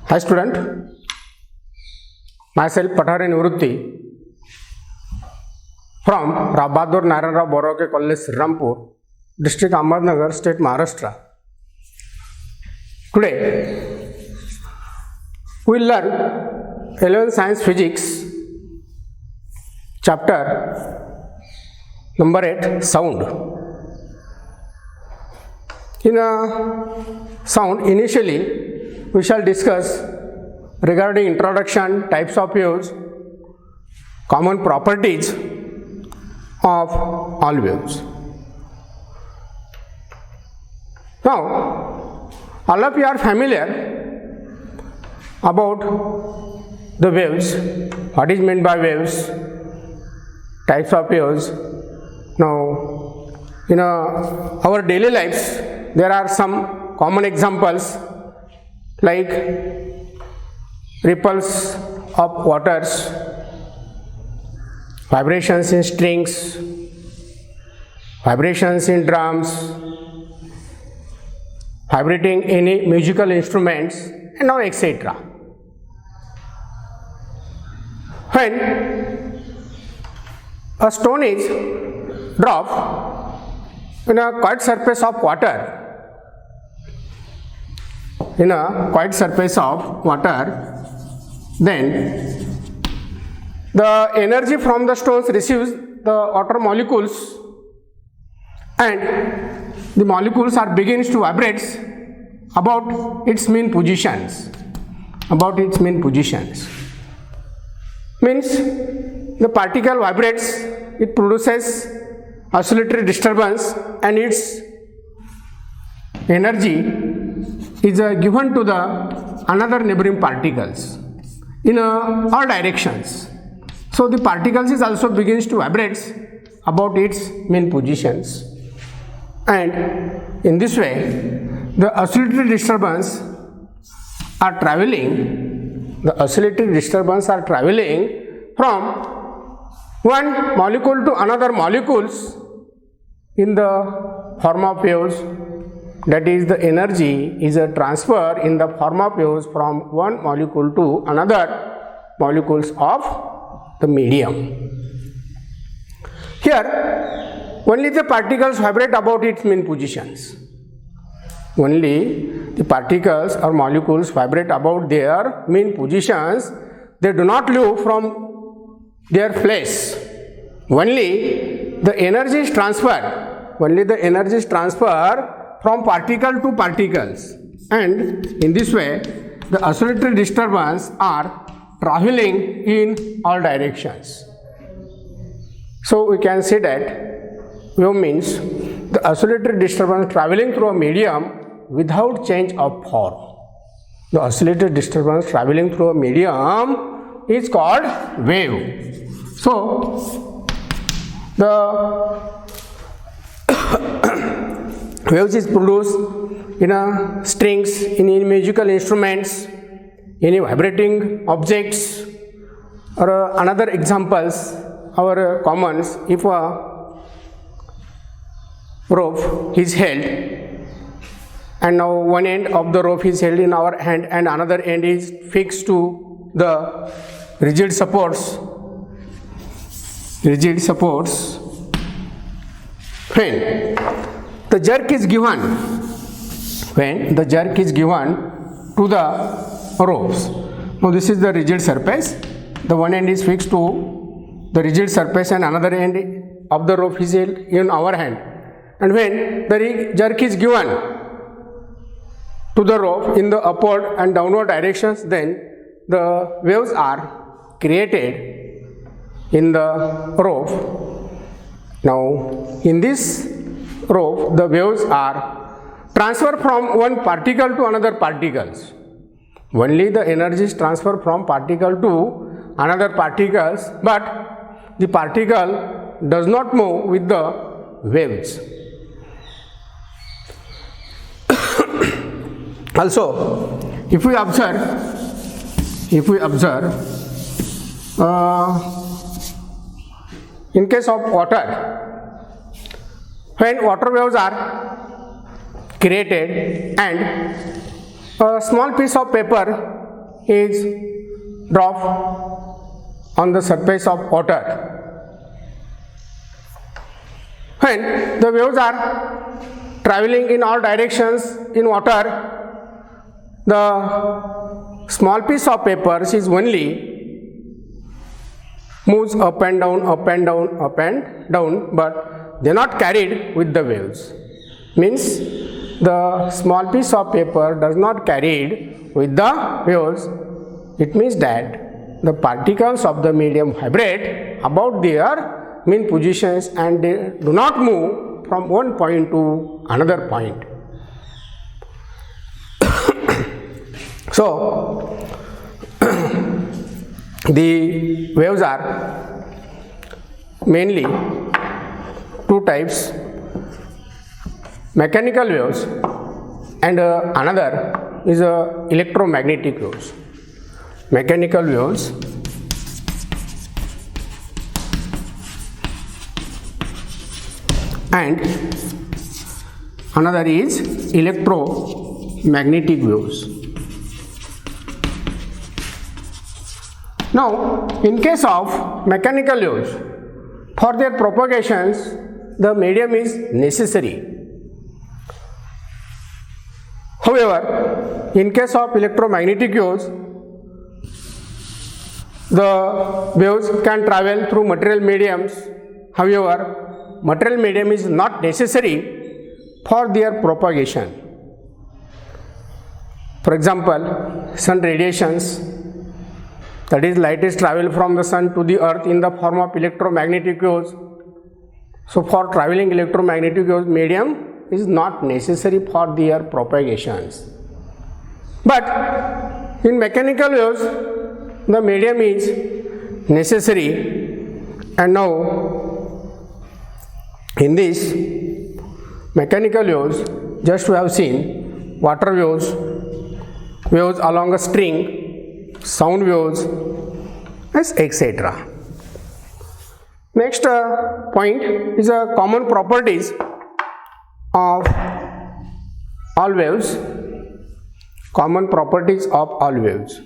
Hi student, myself Pathare Nivrutti from Bahadur Narayan Rao Borawake College, Srirampur, District Ahmednagar, State Maharashtra. Today we will learn 11th Science Physics chapter number 8 Sound. In sound, initially we shall discuss regarding introduction, types of waves, common properties of all waves. Now, all of you are familiar about the waves, what is meant by waves, types of waves. Now, in our daily lives, there are some common examples like ripples of waters, vibrations in strings, vibrations in drums, vibrating any musical instruments, and now etc. When a stone is dropped in a quiet surface of water, then the energy from the stones receives the water molecules, and the molecules are begins to vibrate about its mean positions. Means the particle vibrates, it produces oscillatory disturbance, and its energy is given to the another neighboring particles in all directions. So the particles is also begins to vibrate about its mean positions, and in this way the oscillatory disturbance are traveling. From one molecule to another molecules in the form of waves. That is, the energy is a transfer in the form of waves from one molecule to another molecules of the medium. Here, only the particles vibrate about its mean positions. Only the particles or molecules vibrate about their mean positions. They do not leave from their place. Only the energy is transferred. From particle to particles, and in this way the oscillatory disturbance are traveling in all directions. So we can say that wave means the oscillatory disturbance traveling through a medium without change of form. The oscillatory disturbance traveling through a medium is called wave. So the waves is produced in strings, in musical instruments, any vibrating objects, or another examples our commons. If a rope is held, and now one end of the rope is held in our hand and another end is fixed to the rigid supports. When the jerk is given to the ropes. Now this is the rigid surface. The one end is fixed to the rigid surface and another end of the rope is held in our hand. And when the jerk is given to the rope in the upward and downward directions, then the waves are created in the rope. Now in this rope, the waves are transferred from one particle to another particles. Only the energy is transferred from particle to another particles, but the particle does not move with the waves. Also, if we observe, in case of water, when water waves are created and a small piece of paper is dropped on the surface of water. When the waves are traveling in all directions in water, the small piece of paper is only moves up and down, up and down, up and down, but they are not carried with the waves. Means the small piece of paper does not carried with the waves. It means that the particles of the medium vibrate about their mean positions and they do not move from one point to another point. So, the waves are mainly two types, mechanical waves and another is electromagnetic waves. Mechanical waves and another is electromagnetic waves. Now, in case of mechanical waves, for their propagations, the medium is necessary. However, in case of electromagnetic waves, the waves can travel through material mediums. However, material medium is not necessary for their propagation. For example, sun radiations, that is, light is travel from the sun to the earth in the form of electromagnetic waves. So, for traveling electromagnetic waves, medium is not necessary for their propagations. But in mechanical waves, the medium is necessary. And now, in this mechanical waves, just we have seen water waves, waves along a string, sound waves, etc. Next point is common properties of all waves. Common properties of all waves.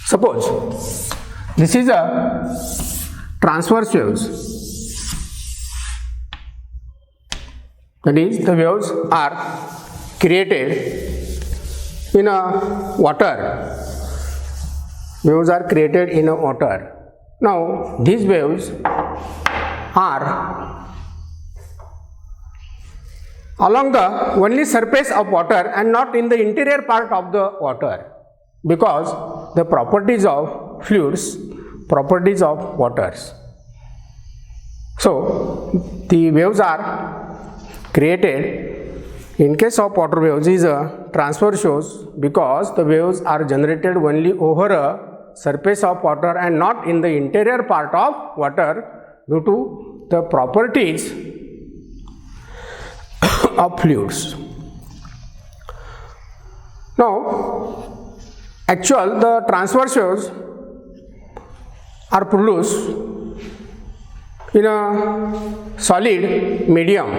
Suppose this is a transverse waves. That is, the waves are created in a water. Waves are created in a water. Now, these waves are along the only surface of water and not in the interior part of the water, because the properties of fluids, properties of waters. So, the waves are created in case of water waves is a transverse waves because the waves are generated only over a surface of water and not in the interior part of water due to the properties of fluids. Now, the transverse waves are produced in a solid medium,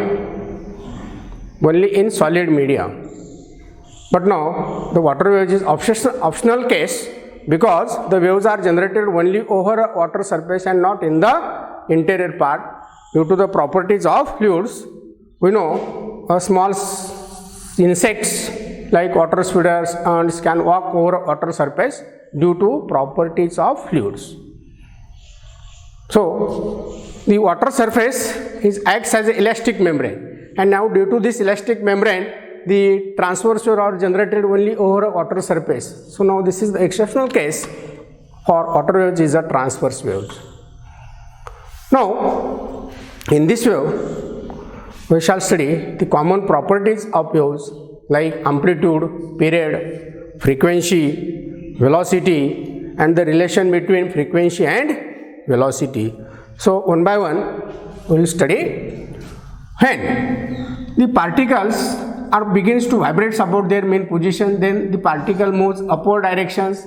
only in solid medium. But now, the water waves is optional case because the waves are generated only over a water surface and not in the interior part due to the properties of fluids. We know small insects like water spiders ants can walk over a water surface due to properties of fluids. So, the water surface acts as an elastic membrane, and now due to this elastic membrane, the transverse waves are generated only over a water surface. So, now this is the exceptional case for water waves is a transverse waves. Now, in this wave, we shall study the common properties of waves like amplitude, period, frequency, velocity, and the relation between frequency and velocity. So, one by one, we will study. When the particles begins to vibrate about their main position, then the particle moves upward directions,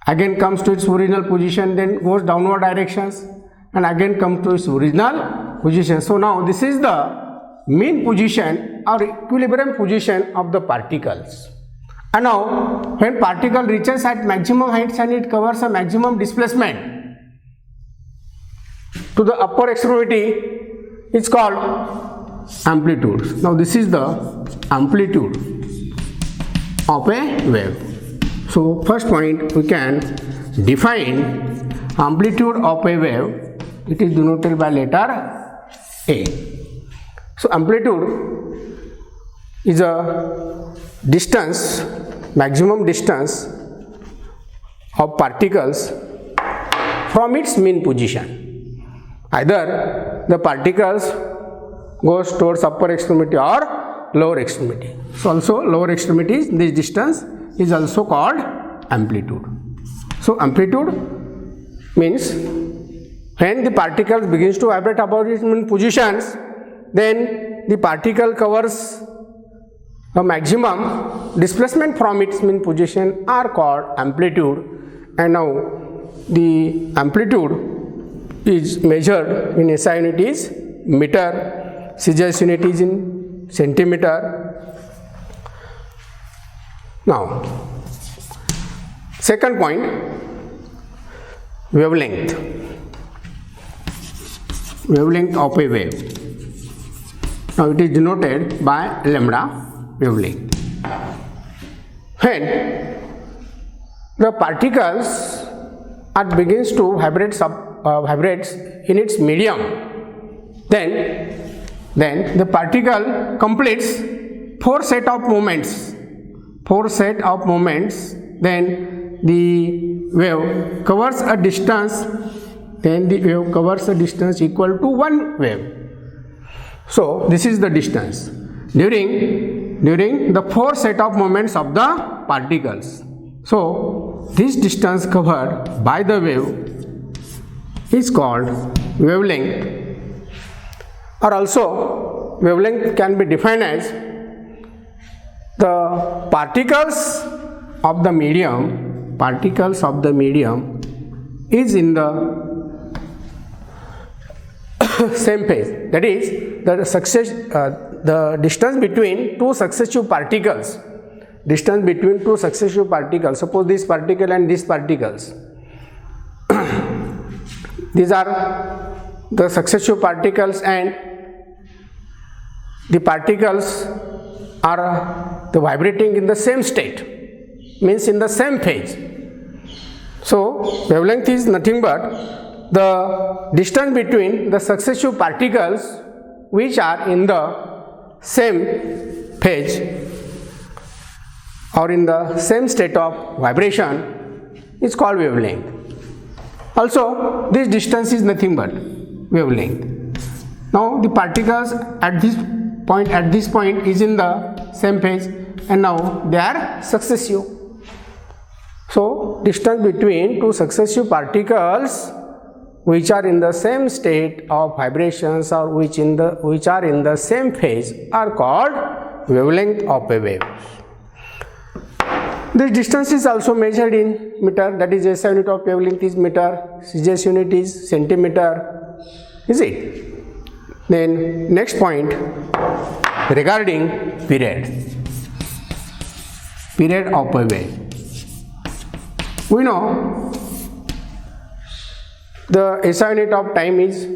again comes to its original position, then goes downward directions, and again comes to its original position. So, now this is the mean position or equilibrium position of the particles, And now when particle reaches at maximum heights and it covers a maximum displacement to the upper extremity, it's called amplitude. Now this is the amplitude of a wave. So first point, we can define amplitude of a wave. It is denoted by letter A. So amplitude is a distance, maximum distance of particles from its mean position. Either the particles goes towards upper extremity or lower extremity. So also lower extremities, this distance is also called amplitude. So amplitude means when the particle begins to vibrate about its mean positions, then the particle covers a maximum displacement from its mean position are called amplitude. And now the amplitude is measured in SI unit is meter, CGS unit is in centimeter. Now second point, wavelength. Wavelength of a wave. Now it is denoted by lambda wavelength. When the particles begins to vibrates in its medium, then the particle completes four set of moments. Then the wave covers a distance. Then the wave covers a distance equal to one wave. So this is the distance during the four set of moments of the particles. So this distance covered by the wave is called wavelength. Or also wavelength can be defined as the particles of the medium is in the same phase. That is the distance between two successive particles. Suppose this particle and these particles. These are the successive particles, and the particles are vibrating in the same state, means in the same phase. So wavelength is nothing but the distance between the successive particles which are in the same phase or in the same state of vibration is called wavelength. Also this distance is nothing but wavelength. Now the particles at this point is in the same phase, and now they are successive. So distance between two successive particles which are in the same state of vibrations or which are in the same phase are called wavelength of a wave. This distance is also measured in meter, that is SI unit of wavelength is meter, CGS unit is centimeter, is it? Then next point regarding period of a wave. We know the SI unit of time is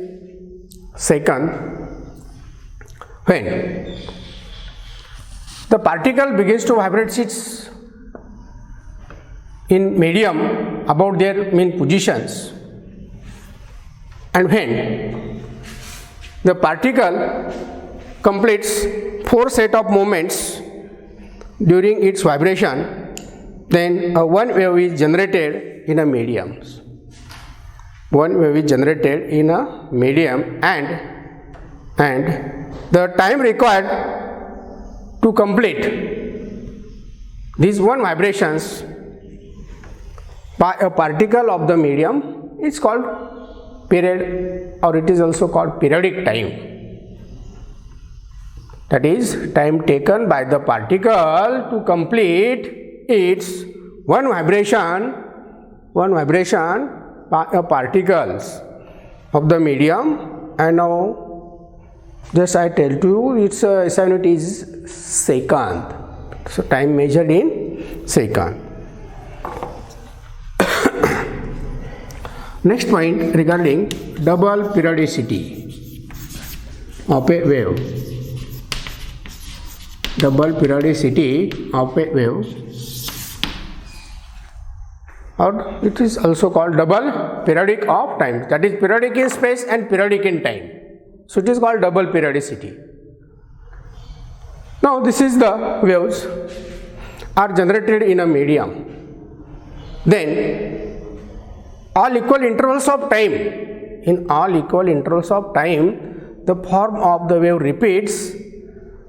second. When the particle begins to vibrate its in medium about their mean positions, and when the particle completes four set of moments during its vibration, then one wave is generated in a medium. And the time required to complete these one vibrations by a particle of the medium is called period, or it is also called periodic time. That is time taken by the particle to complete its one vibration by a particles of the medium. And now just I tell to you its SI unit is second. So time measured in second. Next point regarding double periodicity of a wave. Double periodicity of a wave, or it is also called double periodic of time, that is periodic in space and periodic in time. So it is called double periodicity. Now this is the waves are generated in a medium. Then all equal intervals of time, in all equal intervals of time, the form of the wave repeats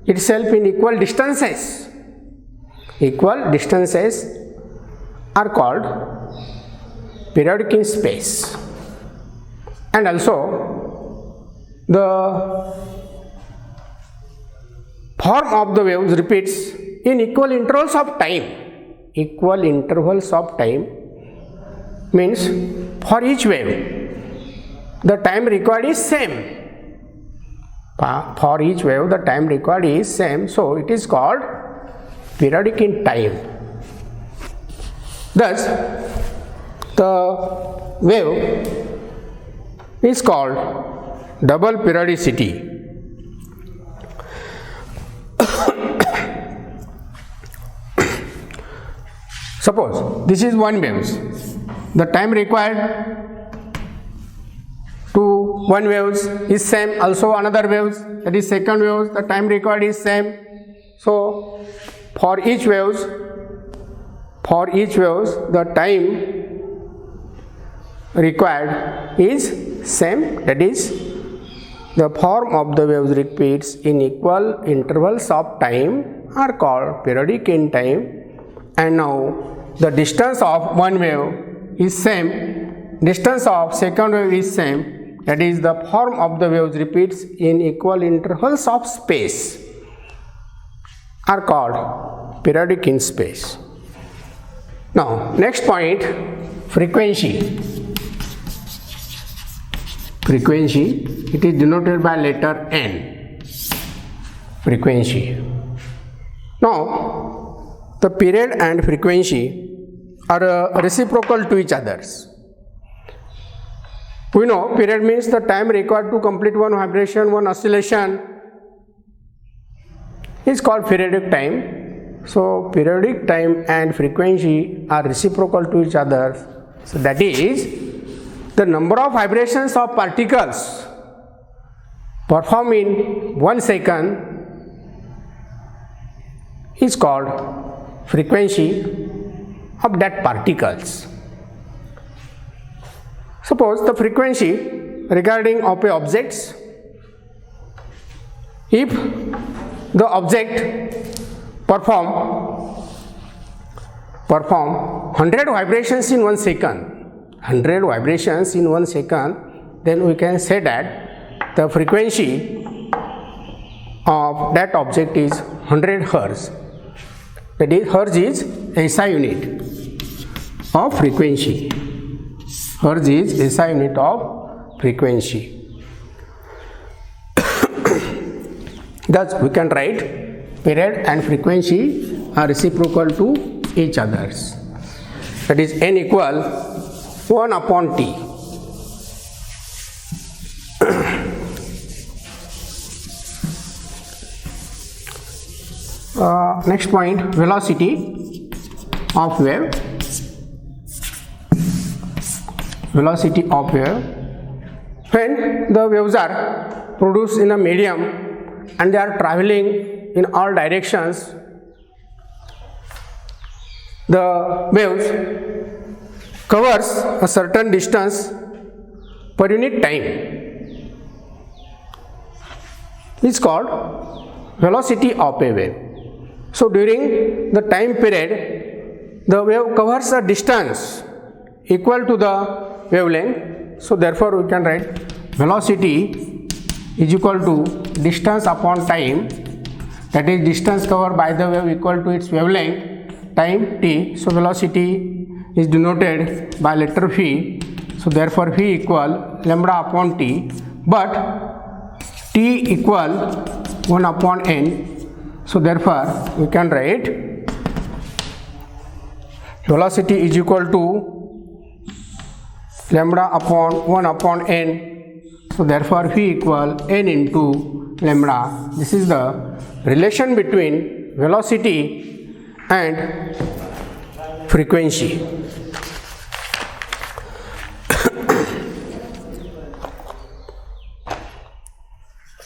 itself in equal distances. Equal distances are called periodic in space, and also the form of the waves repeats in equal intervals of time. Equal intervals of time means for each wave the time required is same. For each wave the time required is same, so it is called periodic in time. Thus the wave is called double periodicity. Suppose this is one wave, the time required to one waves is same, also another waves, that is second waves, the time required is same. So for each waves the time required is same, that is the form of the waves repeats in equal intervals of time are called periodic in time. And now the distance of one wave is same, distance of second wave is same, that is the form of the waves repeats in equal intervals of space are called periodic in space. Now next point, frequency. Frequency, it is denoted by letter N. Frequency. Now the period and frequency are reciprocal to each others. We know period means the time required to complete one vibration, one oscillation is called periodic time. So periodic time and frequency are reciprocal to each other. So that is the number of vibrations of particles performed in 1 second is called frequency of that particles. Suppose the frequency regarding of a objects, if the object perform 100 vibrations in 1 second, 100 vibrations in 1 second, then we can say that the frequency of that object is 100 Hz. That is, Hz is SI unit of frequency. Hz is SI unit of frequency. Thus we can write period and frequency are reciprocal to each others. That is, N equal 1 upon T. Next point, velocity of wave. Velocity of wave. When the waves are produced in a medium and they are traveling in all directions, the waves covers a certain distance per unit time. It's called velocity of a wave. So during the time period, the wave covers a distance equal to the wavelength. So therefore we can write velocity is equal to distance upon time, that is distance covered by the wave equal to its wavelength, time t. So velocity is denoted by letter v. So therefore v equal lambda upon t, but t equal 1 upon n. So therefore we can write velocity is equal to lambda upon 1 upon n. So therefore V equal n into lambda. This is the relation between velocity and frequency.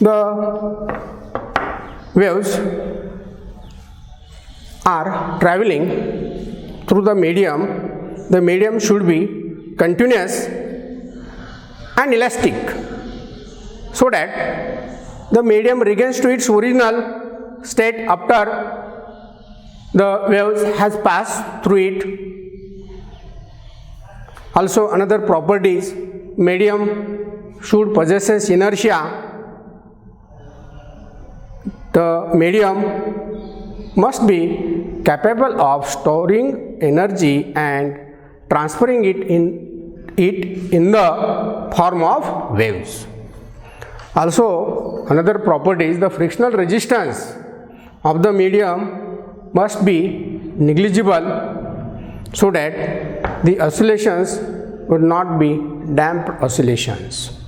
The waves are traveling through the medium. The medium should be continuous and elastic so that the medium regains to its original state after the waves has passed through it. Also another property is medium should possess inertia. The medium must be capable of storing energy and transferring it in the form of waves. Also another property is the frictional resistance of the medium must be negligible so that the oscillations would not be damped oscillations.